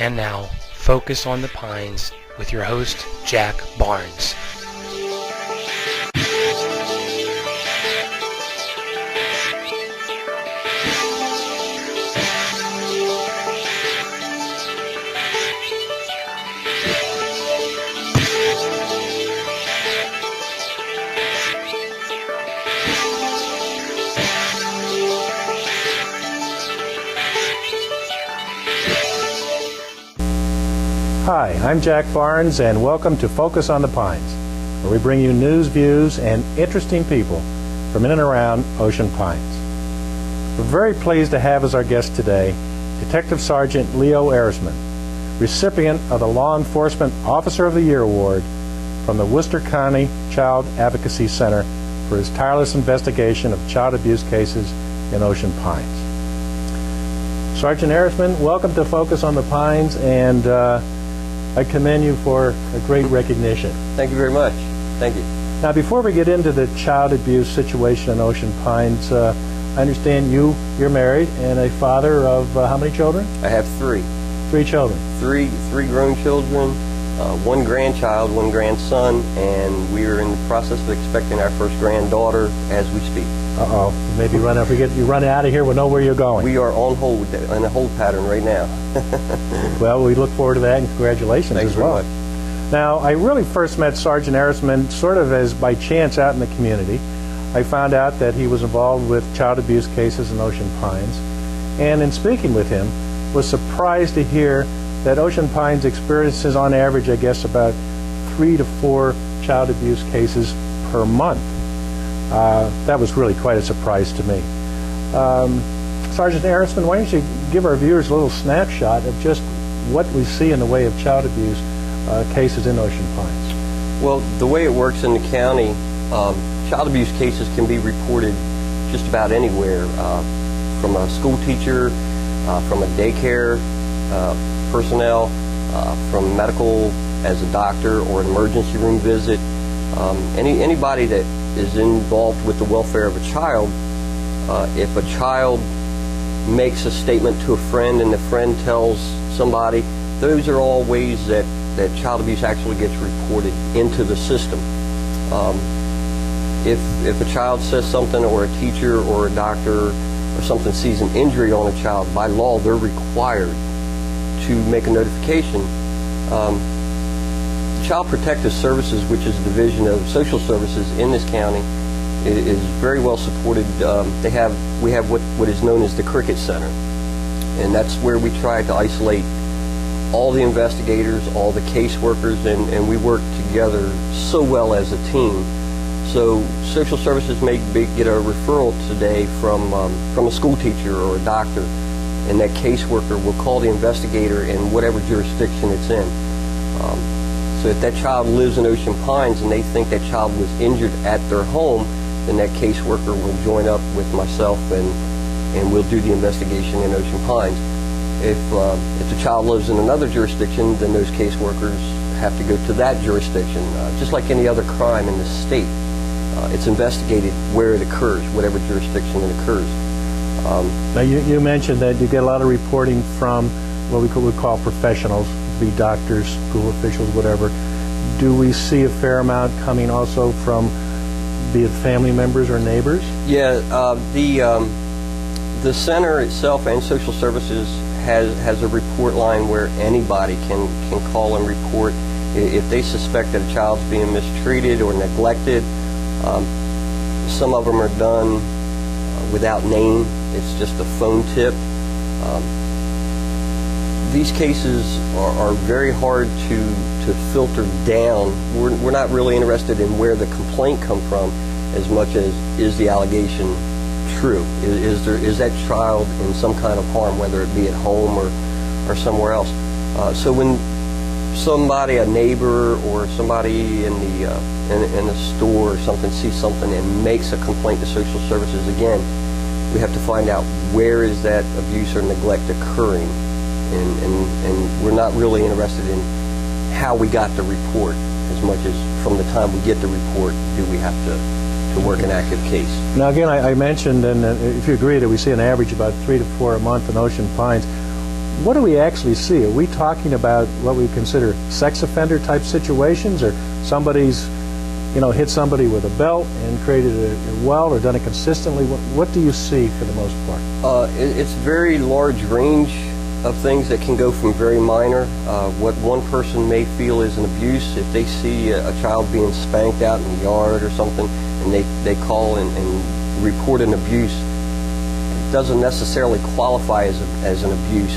And now, Focus on the Pines with your host, Jack Barnes. Hi, I'm Jack Barnes, and welcome to Focus on the Pines, where we bring you news, views, and interesting people from in and around Ocean Pines. We're very pleased to have as our guest today Detective Sergeant 11292011Ehrisman, recipient of the Law Enforcement Officer of the Year Award from the Worcester County Child Advocacy Center for his tireless investigation of child abuse cases in Ocean Pines. Sergeant Ehrisman, welcome to Focus on the Pines, and I commend you for a great recognition. Thank you very much. Thank you. Now, before we get into the child abuse situation in Ocean Pines, I understand you're married and a father of how many children? I have three. Three children. Three grown children, one grandchild, one grandson, and we are in the process of expecting our first granddaughter as we speak. Uh-oh. Maybe you run out of here, we'll know where you're going. We are on hold, in a hold pattern right now. Well, we look forward to that, and congratulations Thanks as well. very much. Now, I really first met Sergeant Ehrisman sort of as by chance out in the community. I found out that he was involved with child abuse cases in Ocean Pines, and in speaking with him, was surprised to hear that Ocean Pines experiences on average, I guess, about 3 to 4 child abuse cases per month. That was really quite a surprise to me. Sergeant Ehrisman, why don't you give our viewers a little snapshot of just what we see in the way of child abuse cases in Ocean Pines? Well, the way it works in the county, child abuse cases can be reported just about anywhere, from a school teacher, from a daycare personnel, from medical as a doctor or an emergency room visit. Anybody that is involved with the welfare of a child, if a child makes a statement to a friend and the friend tells somebody, those are all ways that child abuse actually gets reported into the system. If a child says something, or a teacher or a doctor or something sees an injury on a child, by law they're required to make a notification. Child Protective Services, which is a division of social services in this county, is very well supported. We have what is known as the Cricket Center, and that's where we try to isolate all the investigators, all the caseworkers, and we work together so well as a team. So social services may get a referral today from a school teacher or a doctor, and that caseworker will call the investigator in whatever jurisdiction it's in. So if that child lives in Ocean Pines and they think that child was injured at their home, then that caseworker will join up with myself and we'll do the investigation in Ocean Pines. If the child lives in another jurisdiction, then those caseworkers have to go to that jurisdiction. Just like any other crime in the state, it's investigated where it occurs, whatever jurisdiction it occurs. Now, you mentioned that you get a lot of reporting from what we would call professionals, be doctors, school officials, whatever. Do we see a fair amount coming also from, be it family members or neighbors? Yeah, the center itself and social services has a report line where anybody can call and report if they suspect that a child's being mistreated or neglected. Some of them are done without name. It's just a phone tip. These cases are very hard to filter down. We're not really interested in where the complaint come from as much as is the allegation true? Is that child in some kind of harm, whether it be at home or somewhere else? So when somebody, a neighbor or somebody in the store or something, sees something and makes a complaint to social services, again, we have to find out where is that abuse or neglect occurring. And we're not really interested in how we got the report as much as from the time we get the report do we have to work an active case. Now again, I mentioned, and if you agree, that we see an average about 3 to 4 a month in Ocean Pines. what do we actually see? Are we talking about what we consider sex offender type situations, or somebody's hit somebody with a belt and created a weld, or done it consistently? What do you see for the most part? It's a very large range of things that can go from very minor. What one person may feel is an abuse, if they see a child being spanked out in the yard or something, and they call and report an abuse, it doesn't necessarily qualify as an abuse.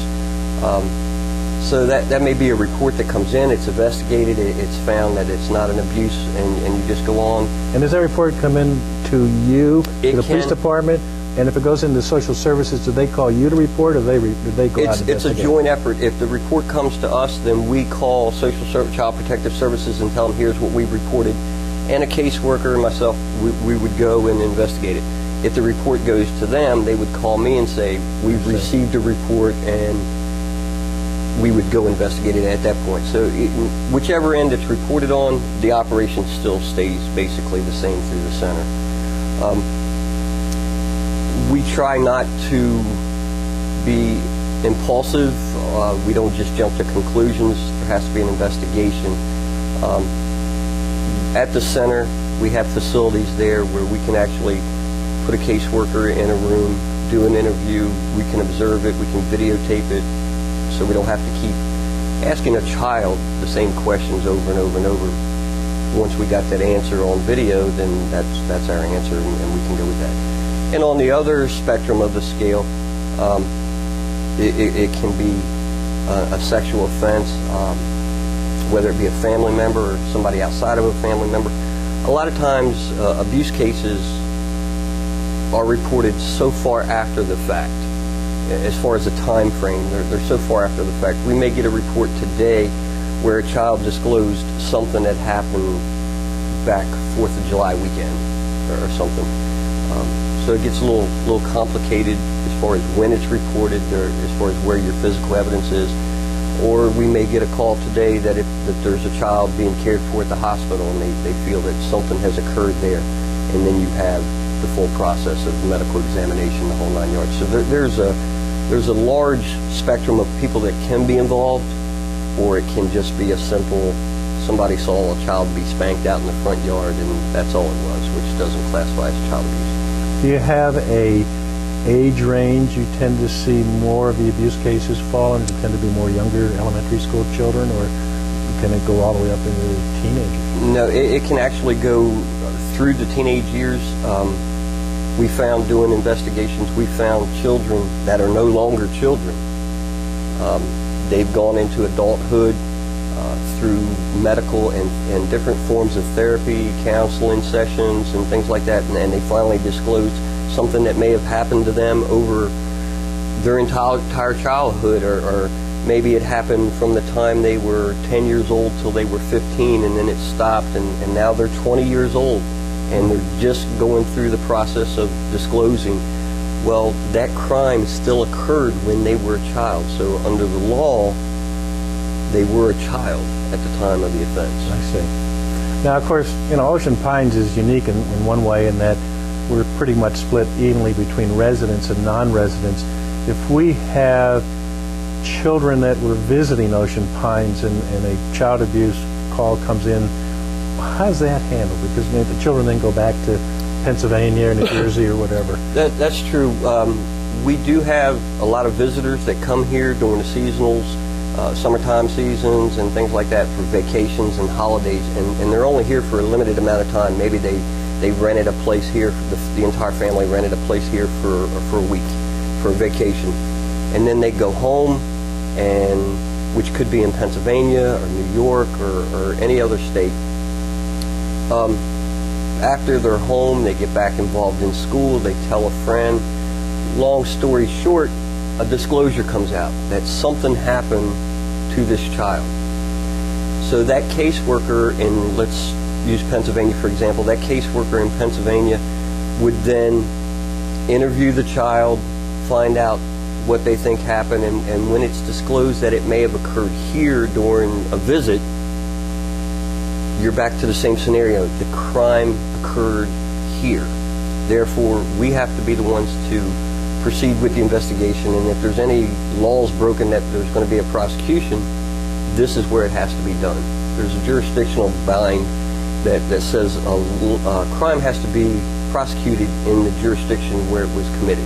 So that may be a report that comes in, it's investigated, it's found that it's not an abuse, and you just go on. And does that report come in to you, to the police department? And if it goes into social services, do they call you to report, or do they go out and investigate? It's a joint effort. If the report comes to us, then we call Child Protective Services and tell them, here's what we reported. And a caseworker and myself, we would go and investigate it. If the report goes to them, they would call me and say, we've received a report, and we would go investigate it at that point. So whichever end it's reported on, the operation still stays basically the same through the center. We try not to be impulsive. We don't just jump to conclusions. There has to be an investigation. At the center, we have facilities there where we can actually put a caseworker in a room, do an interview, we can observe it, we can videotape it, so we don't have to keep asking a child the same questions over and over and over. Once we got that answer on video, then that's our answer, and we can go with that. And on the other spectrum of the scale, it can be a sexual offense, whether it be a family member or somebody outside of a family member. A lot of times, abuse cases are reported so far after the fact. As far as the time frame, they're so far after the fact. We may get a report today where a child disclosed something that happened back 4th of July weekend or something. So it gets a little complicated as far as when it's reported, or as far as where your physical evidence is. Or we may get a call today that there's a child being cared for at the hospital, and they feel that something has occurred there, and then you have the full process of medical examination, the whole 9 yards. So there's a large spectrum of people that can be involved, or it can just be a simple, somebody saw a child be spanked out in the front yard, and that's all it was, which doesn't classify as child abuse. Do you have a age range you tend to see more of the abuse cases fall in? Does it tend to be more younger elementary school children, or can it go all the way up into teenagers? No, it can actually go through the teenage years. We found, doing investigations, we found children that are no longer children. They've gone into adulthood through medical and different forms of therapy, counseling sessions, and things like that, and they finally disclosed something that may have happened to them over their entire childhood, or maybe it happened from the time they were 10 years old till they were 15, and then it stopped, and now they're 20 years old, and they're just going through the process of disclosing. Well, that crime still occurred when they were a child, so under the law, they were a child at the time of the offense. I see. Now, of course, Ocean Pines is unique in one way, in that we're pretty much split evenly between residents and non-residents. If we have children that were visiting Ocean Pines and a child abuse call comes in, how's that handled? Because the children then go back to Pennsylvania or New Jersey or whatever. That's true. We do have a lot of visitors that come here during the seasonals, summertime seasons and things like that, for vacations and holidays, and they're only here for a limited amount of time. Maybe they rented a place here, the entire family rented a place here for a week for a vacation, and then they go home, and which could be in Pennsylvania or New York or any other state. After they're home, they get back involved in school, they tell a friend. Long story short, a disclosure comes out that something happened to this child. So that caseworker in, let's use Pennsylvania for example, that caseworker in Pennsylvania would then interview the child, find out what they think happened, and when it's disclosed that it may have occurred here during a visit, you're back to the same scenario. The crime occurred here. Therefore, we have to be the ones to proceed with the investigation, and if there's any laws broken that there's going to be a prosecution, this is where it has to be done. There's a jurisdictional bind that says a crime has to be prosecuted in the jurisdiction where it was committed.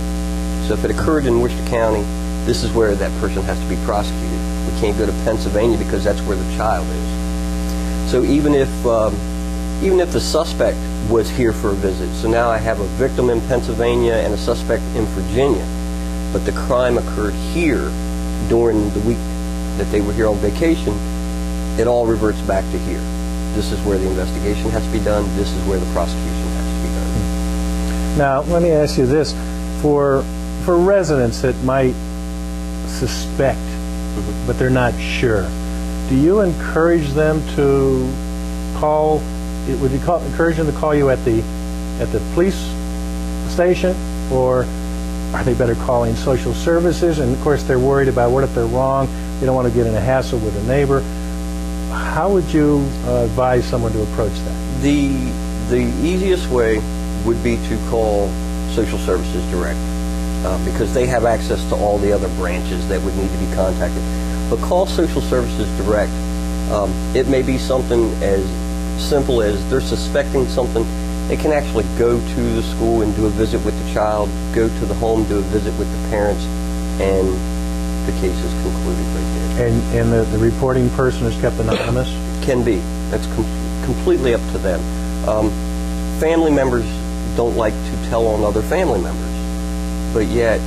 So if it occurred in Worcester County, this is where that person has to be prosecuted. We can't go to Pennsylvania because that's where the child is. So even if the suspect was here for a visit, so now I have a victim in Pennsylvania and a suspect in Virginia, but the crime occurred here during the week that they were here on vacation, it all reverts back to here. This is where the investigation has to be done. This is where the prosecution has to be done. Now, let me ask you this. For residents that might suspect, but they're not sure, do you encourage them to call, encourage them to call you at the police station, or are they better calling social services? And of course they're worried about what if they're wrong, they don't want to get in a hassle with a neighbor. How would you advise someone to approach that? The easiest way would be to call social services direct, because they have access to all the other branches that would need to be contacted. But call social services direct. It may be something as simple as they're suspecting something. They can actually go to the school and do a visit with the child, go to the home, do a visit with the parents, and the case is concluded right there. And the reporting person is kept anonymous? Can be. That's completely up to them. Family members don't like to tell on other family members, but yet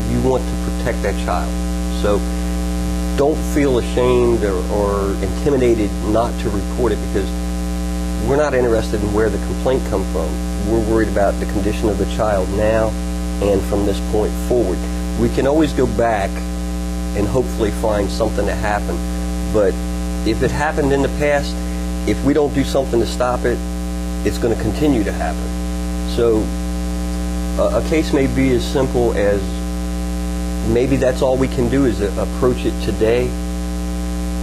you want to protect that child. So don't feel ashamed or intimidated not to report it, because we're not interested in where the complaint comes from. We're worried about the condition of the child now and from this point forward. We can always go back and hopefully find something that happened, but if it happened in the past, if we don't do something to stop it, it's going to continue to happen. So a case may be as simple as maybe that's all we can do is approach it today,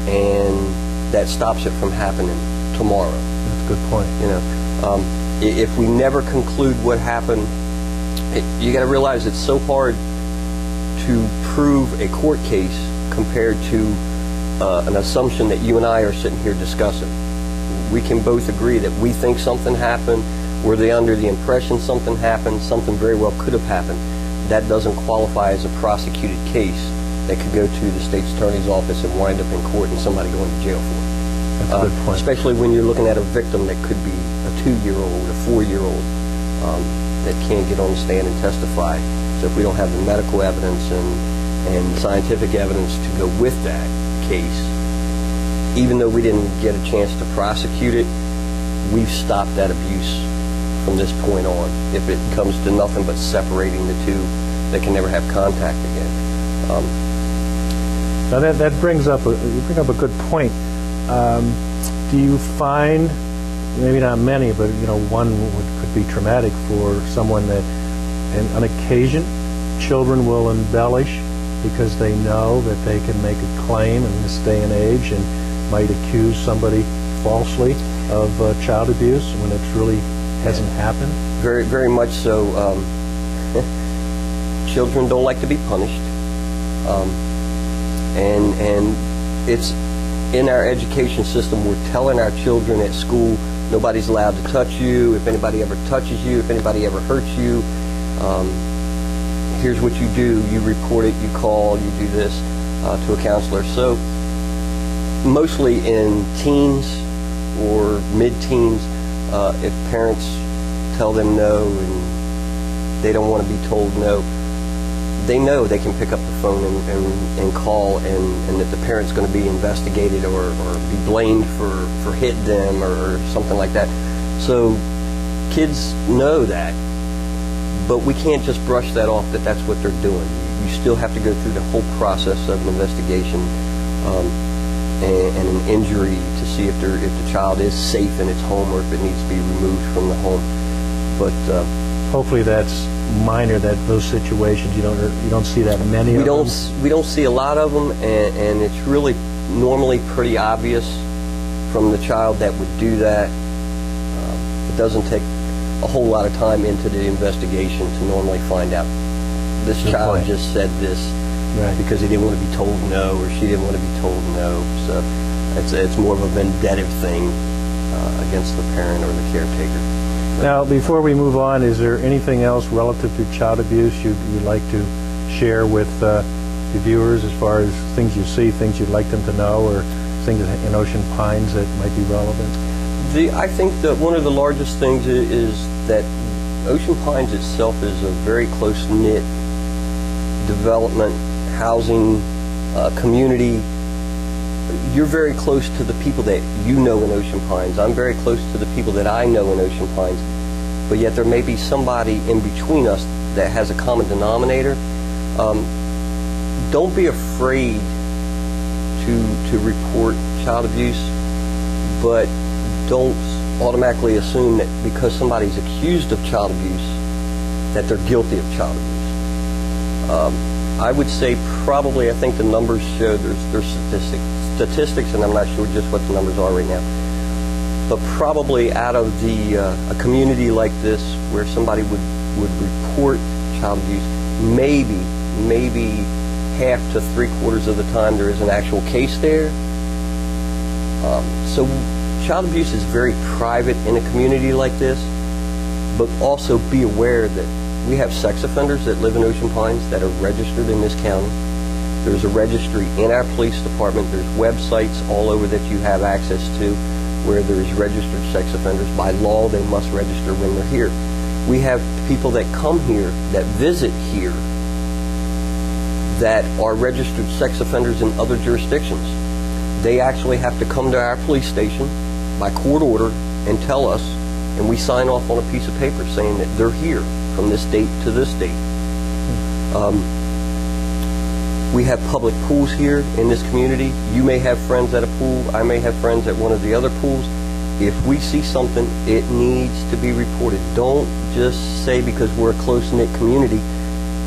and that stops it from happening tomorrow. That's a good point. You know, if we never conclude what happened, you got to realize it's so hard to prove a court case compared to an assumption that you and I are sitting here discussing. We can both agree that we think something happened. We're under the impression something happened. Something very well could have happened. That doesn't qualify as a prosecuted case that could go to the state's attorney's office and wind up in court and somebody going to jail for it. That's a good point. Especially when you're looking at a victim that could be a 2-year-old, a 4-year-old, that can't get on the stand and testify. So if we don't have the medical evidence and scientific evidence to go with that case, even though we didn't get a chance to prosecute it, we've stopped that abuse from this point on. If it comes to nothing but separating the two, they can never have contact again. Now that brings up a good point. Do you find, maybe not many, but one could be traumatic for someone that, and on occasion, children will embellish because they know that they can make a claim in this day and age and might accuse somebody falsely of child abuse when it really hasn't happened? Very, very much so. Children don't like to be punished, and it's in our education system. We're telling our children at school, nobody's allowed to touch you. If anybody ever touches you, if anybody ever hurts you, here's what you do. You report it, you call, you do this to a counselor. So mostly in teens or mid-teens, if parents tell them no and they don't want to be told no, they know they can pick up the phone and call, and that the parent's going to be investigated or be blamed for hitting them or something like that. So kids know that, but we can't just brush that off that that's what they're doing. You still have to go through the whole process of an investigation and an injury to see if the child is safe in its home or if it needs to be removed from the home. But hopefully that's minor, that those situations you don't see that many of them. We don't see a lot of them, and it's really normally pretty obvious from the child that would do that. It doesn't take a whole lot of time into the investigation to normally find out this Good child point. just said this Right. because he didn't want to be told no, or she didn't want to be told no. So it's more of a vendettive thing against the parent or the caretaker. Now, before we move on, is there anything else relative to child abuse you'd like to share with the viewers as far as things you see, things you'd like them to know, or things in Ocean Pines that might be relevant? I think that one of the largest things is that Ocean Pines itself is a very close-knit development, housing, community. You're very close to the people that you know in Ocean Pines. I'm very close to the people that I know in Ocean Pines. But yet there may be somebody in between us that has a common denominator. Don't be afraid to report child abuse, but don't automatically assume that because somebody's accused of child abuse that they're guilty of child abuse. I would say probably, I think the numbers show there's statistics, and I'm not sure just what the numbers are right now, but probably out of a community like this where somebody would report child abuse, maybe half to three-quarters of the time there is an actual case there. So child abuse is very private in a community like this, but also be aware that we have sex offenders that live in Ocean Pines that are registered in this county. There's a registry in our police department. There's websites all over that you have access to where there's registered sex offenders. By law, they must register when they're here. We have people that come here, that visit here, that are registered sex offenders in other jurisdictions. They actually have to come to our police station by court order and tell us, and we sign off on a piece of paper saying that they're here from this date to this date. We have public pools here in this community. You may have friends at a pool. I may have friends at one of the other pools. If we see something, it needs to be reported. Don't just say because we're a close-knit community,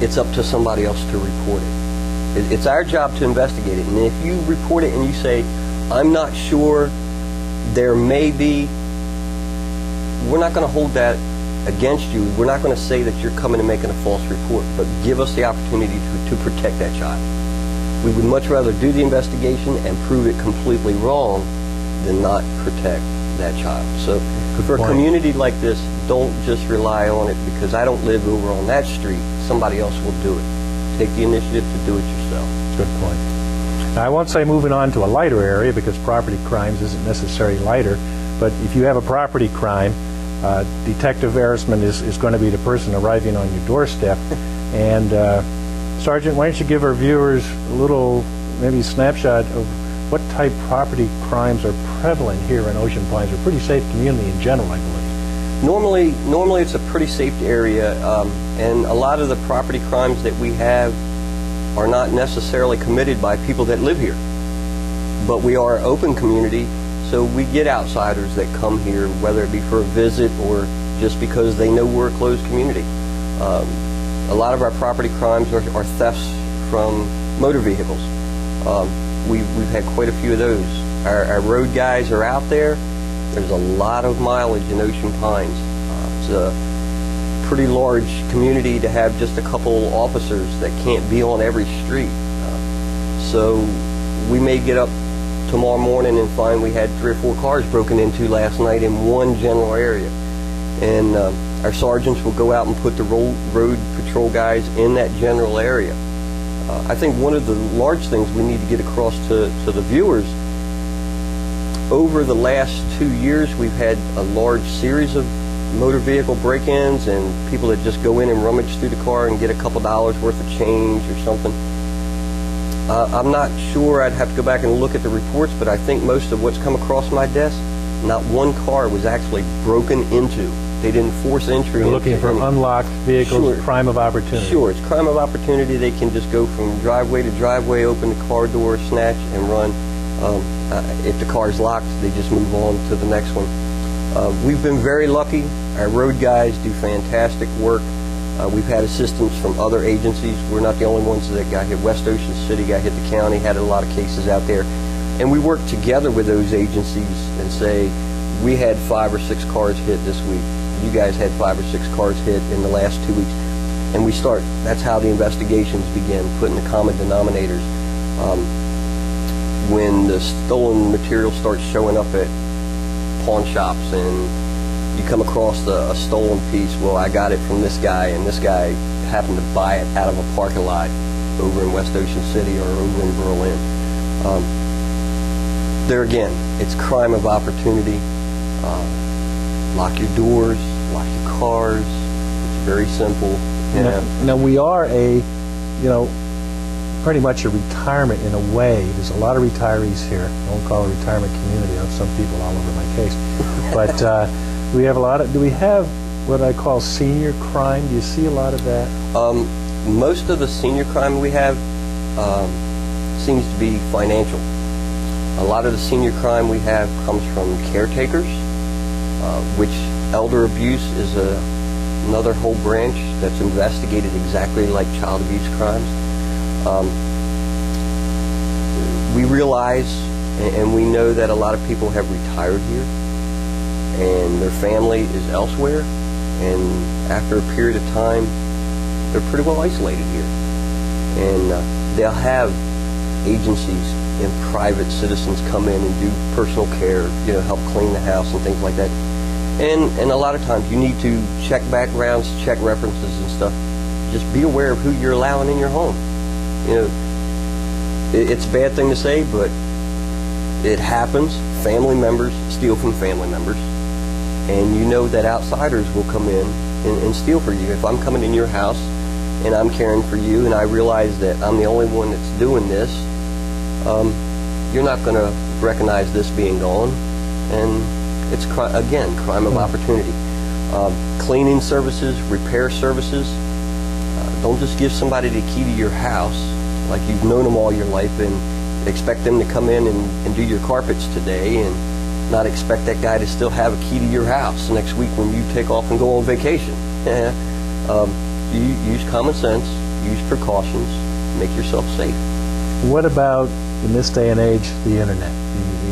it's up to somebody else to report it. It's our job to investigate it. And if you report it and you say, I'm not sure, there may be, we're not going to hold that against you. We're not going to say that you're coming and making a false report, but give us the opportunity to protect that child. We would much rather do the investigation and prove it completely wrong than not protect that child. So for a community like this, don't just rely on it because I don't live over on that street. Somebody else will do it. Take the initiative to do it yourself. Good point. Now, I won't say moving on to a lighter area because property crimes isn't necessarily lighter, but if you have a property crime, Detective Ehrisman is going to be the person arriving on your doorstep. And Sergeant, why don't you give our viewers a little maybe snapshot of what type of property crimes are prevalent here in Ocean Pines? We're a pretty safe community in general, I believe. Normally it's a pretty safe area, and a lot of the property crimes that we have are not necessarily committed by people that live here. But we are an open community, so we get outsiders that come here, whether it be for a visit or just because they know we're a closed community. A lot of our property crimes are thefts from motor vehicles. We've had quite a few of those. Our road guys are out there. There's a lot of mileage in Ocean Pines. It's a pretty large community to have just a couple officers that can't be on every street. So we may get up tomorrow morning and find we had 3 or 4 cars broken into last night in one general area. And our sergeants will go out and put the road patrol guys in that general area. I think one of the large things we need to get across to the viewers, over the last 2 years we've had a large series of motor vehicle break-ins and people that just go in and rummage through the car and get a couple dollars worth of change or something. I'm not sure, I'd have to go back and look at the reports, but I think most of what's come across my desk, not one car was actually broken into. They didn't force entry. You're looking for unlocked vehicles, Sure. crime of opportunity. Sure, it's crime of opportunity. They can just go from driveway to driveway, open the car door, snatch, and run. If the car's locked, they just move on to the next one. We've been very lucky. Our road guys do fantastic work. We've had assistance from other agencies. We're not the only ones that got hit. West Ocean City got hit, the county had a lot of cases out there. And we work together with those agencies and say, we had 5 or 6 cars hit this week. You guys had 5 or 6 cars hit in the last 2 weeks. and that's how the investigations begin, putting the common denominators. When the stolen material starts showing up at pawn shops and you come across a stolen piece, well, I got it from this guy, and this guy happened to buy it out of a parking lot over in West Ocean City or over in Berlin. There again, it's crime of opportunity. Lock your doors, lock your cars. It's very simple. Now we are pretty much a retirement in a way. There's a lot of retirees here. I won't call it a retirement community. I have some people all over my case. But we have a lot of, do we have what I call senior crime? Do you see a lot of that? Most of the senior crime we have seems to be financial. A lot of the senior crime we have comes from caretakers, which elder abuse is another whole branch that's investigated exactly like child abuse crimes. We realize and we know that a lot of people have retired here and their family is elsewhere, and after a period of time they're pretty well isolated here, and they'll have agencies and private citizens come in and do personal care, help clean the house and things like that. And a lot of times you need to check backgrounds, check references and stuff. Just be aware of who you're allowing in your home. It's a bad thing to say, but it happens. Family members steal from family members, and you know that outsiders will come in and steal for you. If I'm coming in your house and I'm caring for you and I realize that I'm the only one that's doing this, you're not going to recognize this being gone, and it's, again, crime of opportunity. Cleaning services, repair services. Don't just give somebody the key to your house like you've known them all your life and expect them to come in and do your carpets today, and not expect that guy to still have a key to your house next week when you take off and go on vacation. Use common sense, use precautions, make yourself safe. What about, in this day and age, the internet?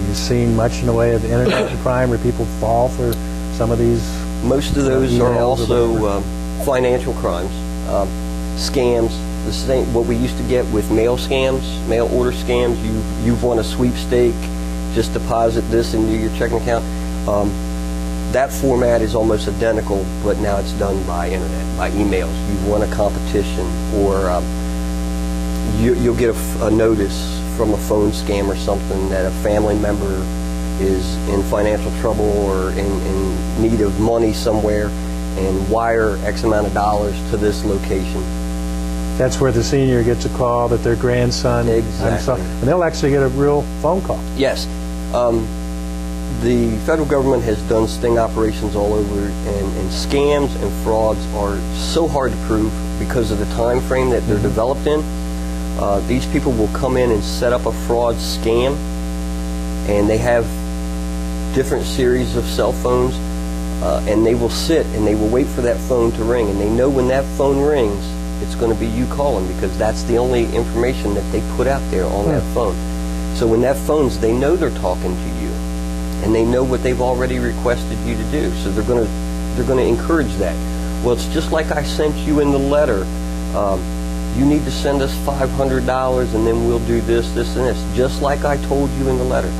You've seen much in the way of internet crime where people fall for some of these? Most of those are also financial crimes, scams. The same, what we used to get with mail scams, mail order scams. You've won a sweepstake, just deposit this into your checking account. That format is almost identical, but now it's done by internet, by emails. You've won a competition, or you'll get a notice from a phone scam or something that a family member is in financial trouble or in need of money somewhere, and wire X amount of dollars to this location. That's where the senior gets a call that their grandson... Exactly. And they'll actually get a real phone call. Yes. The federal government has done sting operations all over, and scams and frauds are so hard to prove because of the time frame that they're developed in. These people will come in and set up a fraud scam, and they have different series of cell phones, and they will sit and they will wait for that phone to ring, and they know when that phone rings, it's going to be you calling, because that's the only information that they put out there on that phone. So when that phone's, they know they're talking to you, and they know what they've already requested you to do. So they're going to encourage that. Well, it's just like I sent you in the letter. You need to send us $500, and then we'll do this, this, and this. Just like I told you in the letter.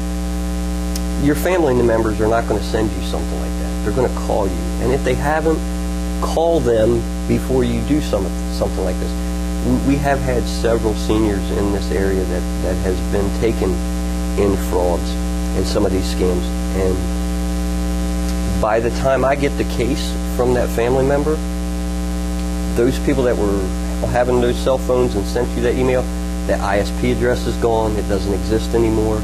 Your family members are not going to send you something like that. They're going to call you, and if they haven't, call them before you do something like this. We have had several seniors in this area that has been taken in frauds and some of these scams, and by the time I get the case from that family member, those people that were having those cell phones and sent you that email, that ISP address is gone. It doesn't exist anymore.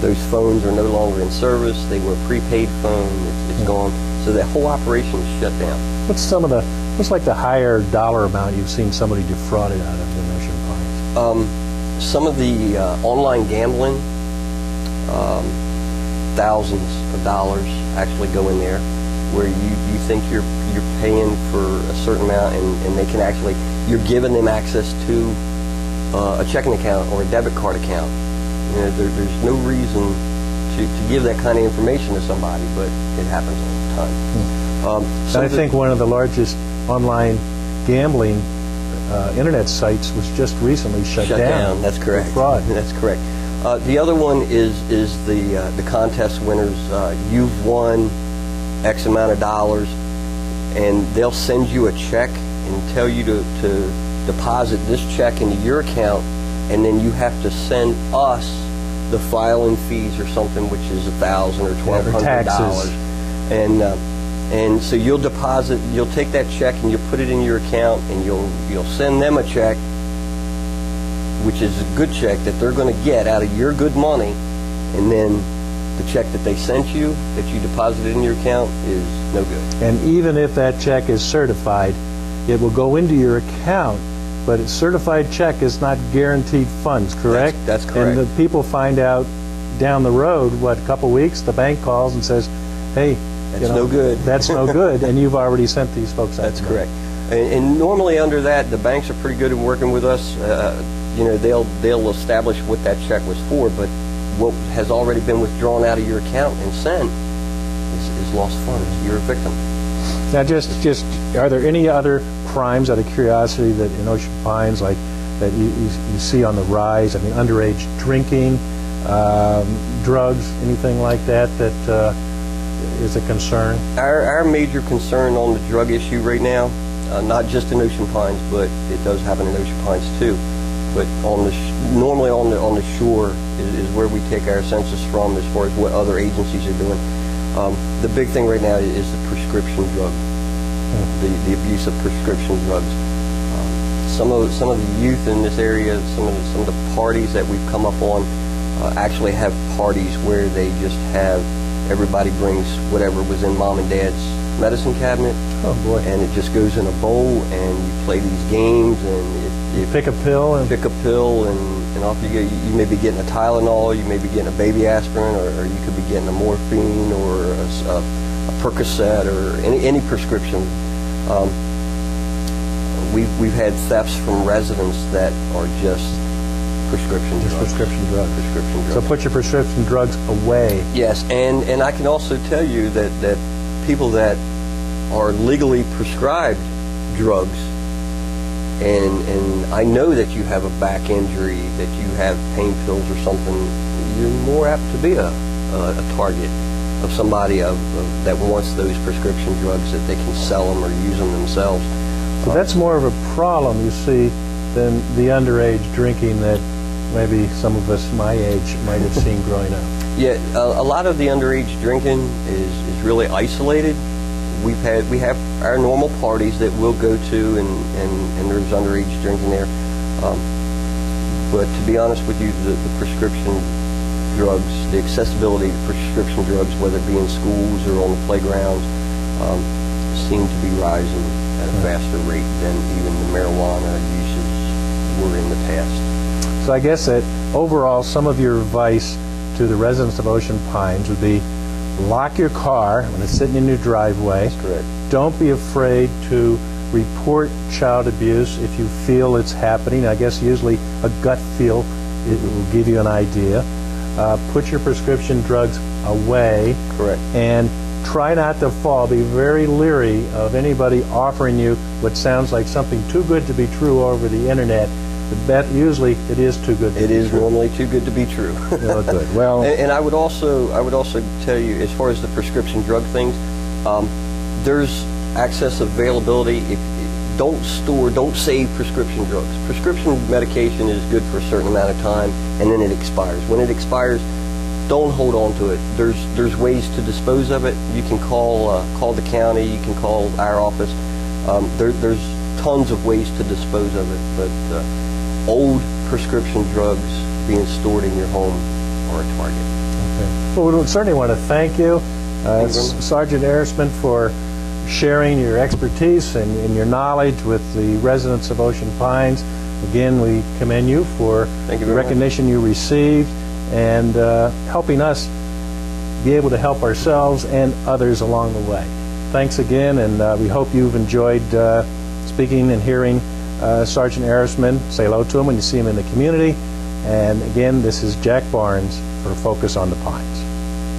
Those phones are no longer in service. They were a prepaid phone. It's gone. So that whole operation is shut down. What's like the higher dollar amount you've seen somebody defrauded out of in Ocean Pines? Some of the online gambling, thousands of dollars actually go in there, where you think you're paying for a certain amount, and they can actually, you're giving them access to a checking account or a debit card account. There's no reason to give that kind of information to somebody, but it happens all the time. I think one of the largest online gambling internet sites was just recently shut down. That's correct. For fraud. That's correct. The other one is the contest winners. You've won X amount of dollars, and they'll send you a check and tell you to deposit this check into your account, and then you have to send us the filing fees or something, which is $1,000 or $1,200, and so you'll take that check and you'll put it in your account, and you'll send them a check, which is a good check that they're going to get out of your good money, and then the check that they sent you, that you deposited in your account, is no good. And even if that check is certified, it will go into your account, but a certified check is not guaranteed funds, correct? That's correct. And the people find out down the road, a couple weeks, the bank calls and says, hey, that's no good. That's no good, and you've already sent these folks out. That's correct. And normally under that, the banks are pretty good at working with us. They'll establish what that check was for, but what has already been withdrawn out of your account and sent is lost funds. You're a victim. Now, just are there any other crimes, out of curiosity, that in Ocean Pines, like that you see on the rise? I mean, underage drinking, drugs, anything like that is a concern? Our major concern on the drug issue right now, not just in Ocean Pines, but it does happen in Ocean Pines too. But normally on the shore is where we take our census from, as far as what other agencies are doing. The big thing right now is the prescription drug, the abuse of prescription drugs. Some of the youth in this area, some of the parties that we've come up on, actually have parties where they just have everybody brings whatever was in mom and dad's medicine cabinet. Oh boy! And it just goes in a bowl, and you play these games, and you pick a pill, and off you go. You may be getting a Tylenol, you may be getting a baby aspirin, or you could be getting a morphine or a Percocet or any prescription. We've had thefts from residents that are just prescription drugs. So put your prescription drugs away. Yes, and I can also tell you that people that are legally prescribed drugs, and I know that you have a back injury, that you have pain pills or something, you're more apt to be a target of somebody that wants those prescription drugs, that they can sell them or use them themselves. So that's more of a problem, you see, than the underage drinking that maybe some of us my age might have seen growing up. Yeah, a lot of the underage drinking is really isolated. We have our normal parties that we'll go to, and there's underage drinking there. But to be honest with you, the prescription drugs, the accessibility to prescription drugs, whether it be in schools or on the playgrounds, seem to be rising at a faster rate than even the marijuana uses were in the past. So I guess that overall, some of your advice to the residents of Ocean Pines would be: lock your car when it's sitting in your driveway. That's correct. Don't be afraid to report child abuse if you feel it's happening. I guess usually a gut feel it will give you an idea. Put your prescription drugs away. Correct. And try not to fall. Be very leery of anybody offering you what sounds like something too good to be true over the internet. Usually it is too good to be true. It is normally too good to be true. Oh, good. Well, and I would also tell you, as far as the prescription drug things, there's access availability. Don't save prescription drugs. Prescription medication is good for a certain amount of time, and then it expires. When it expires, don't hold on to it. There's ways to dispose of it. You can call the county. You can call our office. There's tons of ways to dispose of it, but old prescription drugs being stored in your home are a target. Okay. Well, we certainly want to thank you, Sergeant Ehrisman, for sharing your expertise and your knowledge with the residents of Ocean Pines. Again, we commend you for the recognition you received and helping us be able to help ourselves and others along the way. Thanks again, and we hope you've enjoyed speaking and hearing Sergeant Ehrisman. Say hello to him when you see him in the community. And again, this is Jack Barnes for Focus on the Pines.